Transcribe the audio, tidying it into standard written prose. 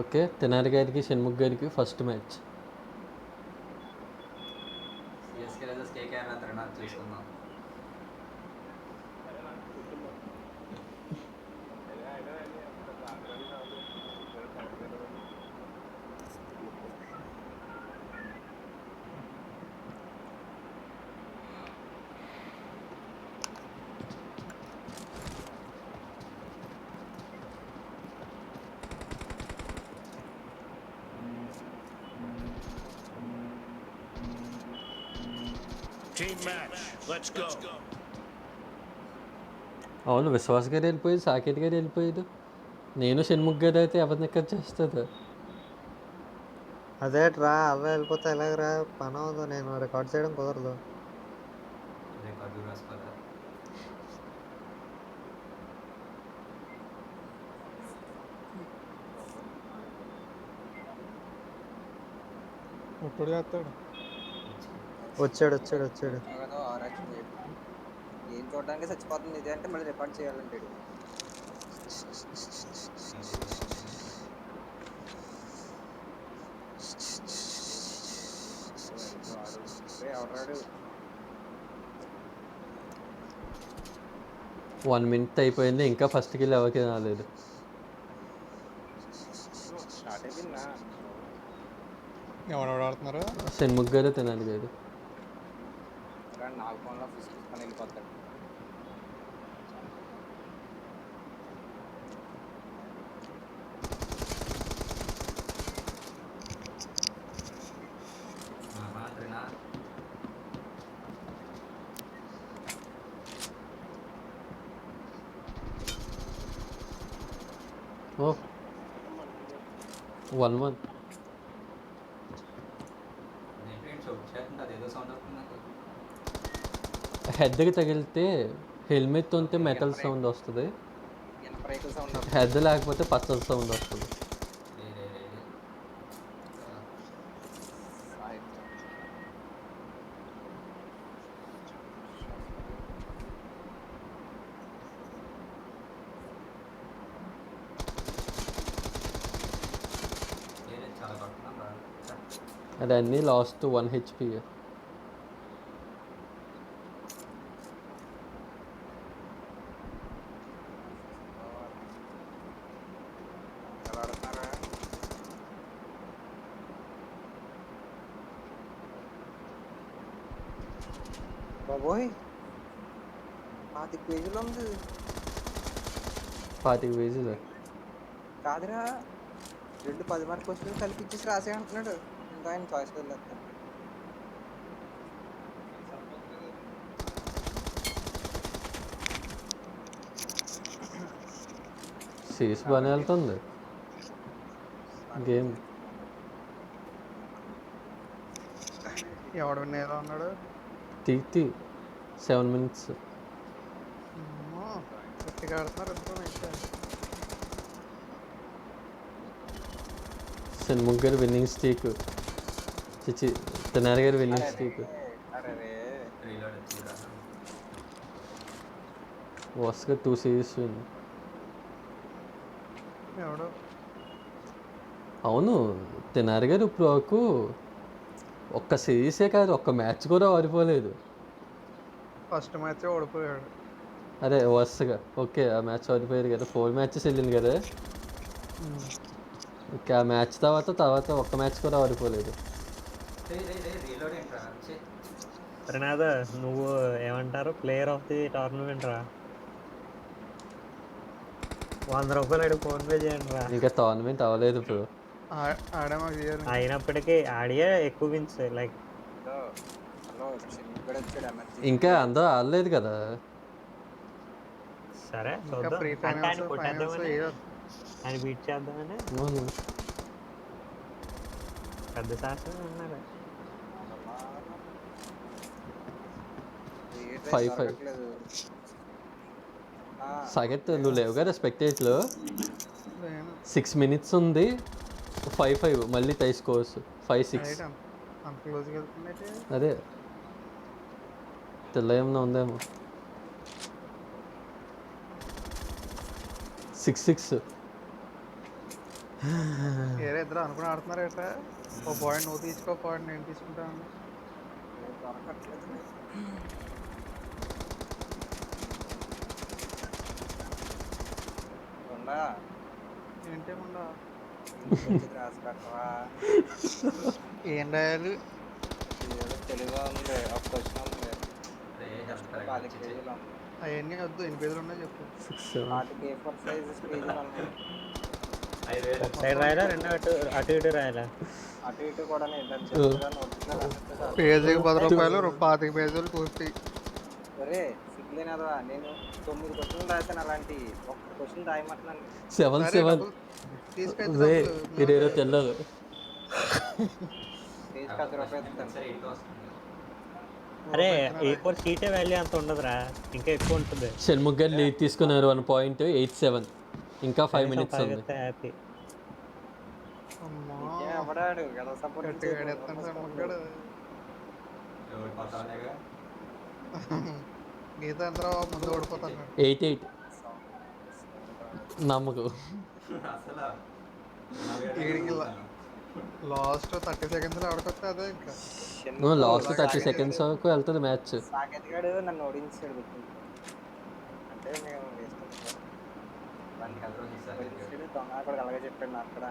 Okay, Tenali గారికి షణ్ముఖ్ గారికి first match. CSK versus KKR చూసుకుందాం. అవును, విశ్వాస్ గారు వెళ్ళిపోయేది, సాకేత్ గారు వెళ్ళిపోయేది. నేను షణ్ముఖ్ గారు అయితే ఎవరిని ఎక్కడ చేస్తుంది. అదే రా, అవే వెళ్ళిపోతే ఎలాగరా? పని అవుతుంది, నేను రికార్డ్ చేయడం కుదరదు. రికార్డు రాసుకోవాలి. ఇప్పుడు చేస్తాడు. వచ్చాడు వచ్చాడు వచ్చాడు. ఏం చూడడానికి చచ్చిపోతుంది ఇది అంటే మళ్ళీ రికార్డ్ చేయాలంటాడు. ఎవరాడు 1 minute అయిపోయింది, ఇంకా ఫస్ట్ కిల్ ఎవరికి రాలేదు. స్టార్ట్ అయిపోయిందా? ఎవరెవరు ఆడుతున్నారు? షణ్ముఖ్ గారు, తెనాలి గారు. నాలుగు ఫోన్లో ఫిజికల్ పని వెళ్ళిపోతాడు. ఓ 1-1. అదేదో సౌండ్ వస్తుంది నాకు. హెడ్కి తగిలితే హెల్మెట్ ఉంటే మెటల్ సౌండ్ వస్తుంది, రైతుల సౌండ్. హెడ్ లేకపోతే పచ్చల సౌండ్ వస్తుంది. చాలా కొట్టుకున్నాం. అది అన్నీ లాస్ట్ 1 HP. బాబోయ్ 5 పేజీలు ఉంది. 40 పేజీలు కాదురా, 2 10 మార్క్ క్వశ్చన్లు కలిపి ఇచ్చేసి రాసే అంటున్నాడు. ఇంకా ఆయన చాయిస్ వెళ్ళేస్తాను. సీస్ బాగానే వెళ్తుంది గేమ్. ఎవడు నేల ఉన్నాడు? తీతి 7 minutes. గట్టిగా ఆడుతున్నారు ఇద్దరు. అయితే షణ్ముఖ్ గారు విన్నింగ్ స్ట్రీక్, చిచి తెనాలి గారు విన్నింగ్ స్ట్రీక్. వరుసగా 2 series win. ఎవడు? అవును, తెనాలి గారు ఇప్పుడు వరకు ఒక్క సిరీసే కాదు, ఒక్క మ్యాచ్ కూడా ఓడిపోలేదు. ఫస్ట్ మ్యాచ్ ఓడిపోయాడు. అదే వరుసగా. ఓకే, ఆ మ్యాచ్ ఓడిపోయారు కదా, 4 matches వెళ్ళింది కదా. ఓకే, ఆ మ్యాచ్ తర్వాత ఒక్క మ్యాచ్ కూడా ఓడిపోలేదు. రినాథ, నువ్వు ఏమంటారు, ప్లేయర్ ఆఫ్ ది టోర్నమెంట్ రా. 100 రూపాయలు అడిగి ఫోన్ పే చేయండి రా. ఇంకా టోర్నమెంట్ అవ్వలేదు ఇప్పుడు. ఆడే మాకు తీయాలి. అయినప్పటికీ ఆడియే ఎక్కువ విన్స్. లైక్ ఇంకా అందరూ ఆడలేదు కదా. సరే ఇంకా చూద్దాం. ప్రీ అంటే ఫైనల్స్ ఆయన కొట్టేద్దామని, ఆయన బీట్ చేద్దామని అవును. పెద్ద శాస్త్రం అన్నారు. 5-5. సాగత్, నువ్వు లేవు కదా స్పెక్టేట్లో. 6 minutes ఉంది, 5-5. మళ్ళీ టై స్కోర్స్ 5-6. అంత క్లోజ్గా వెళ్తుందంటే అదే తెల్ల ఏమన్నా ఉందేమో. 6-6. వేరే ఇద్దరు అనుకుని ఆడుతున్నారు ఏట ఓ పాయింట్ నువ్వు తీసుకో పాయింట్ నేను తీసుకుంటాను. దొరకట్లేదు నాకు. ఉందా? ఏంటేముండా ఇంటికి వచ్చి రాసి పెట్టవా? ఏం రాయాలి? ఏదో తెలుగులో ఉంది, ఒక క్వశ్చన్ ఉంది, రే హెల్త్ 25 పేజీలు ఉంది. అవన్నీ వద్దు ఎన్ని పేజీలు ఉన్నాయి చెప్పు. 6 వాటికి A4 సైజ్ పేజీలు ఉన్నాయి. 5,000 ఒక సైడ్ రాయాలా రెండు అటు అటు ఇటు రాయాలా? అటు ఇటు కూడా నేను చెప్తాను ఒరిజినల్ అన్నట్టు కాదు. పేజీకి 10 రూపాయలు 25 పేజీలు 50. ఒరే సిగ్గులేనదా, నేను 9 క్వశ్చన్లు రాశాను, అలాంటి ఒక్క క్వశ్చన్ రాయమంటున్నాను. 7 సరే, 7 డబ్బులు తీసుకెళ్తే రే డబ్బులు మీరేదో తెల్లదు. పేజ్ 10 రూపాయలు ఇస్తాను. సరే 8 వస్తుంది. అరే A4 షీటే వాల్యూ అంత ఉండదురా, ఇంకా ఎక్కువ ఉంటుంది. షణ్ముఖ్ గారు లీడ్ తీసుకున్నారు 1.87. ఇంకా 5 మినిట్స్ ఉంది. హ్యాపీ. అమ్మా ఇంకేం ఎవడాడు కదా సపోర్ట్ గట్టిగా ఏడేస్తాను సార్ మగ్గాడు. ఎవరు పట్టాలేగా గీత ఎంత ముందు ఓడిపోతాను. 88 నమ్మకు. అసలు ఈడికి లాస్ట్ 30 సెకండ్స్ ఆడుకొస్తే అదే ఇంకా లాస్ట్ 30 సెకండ్స్ వరకు వెళ్తుంది మ్యాచ్. సాకేత్ గాడు నన్ను ఓడించాడు గుర్తుంది. అంటే నేను వేస్తాను వానికి అదృష్టం ఇస్తారు. దొంగ కూడా అలాగే చెప్పాడు నాకు కూడా.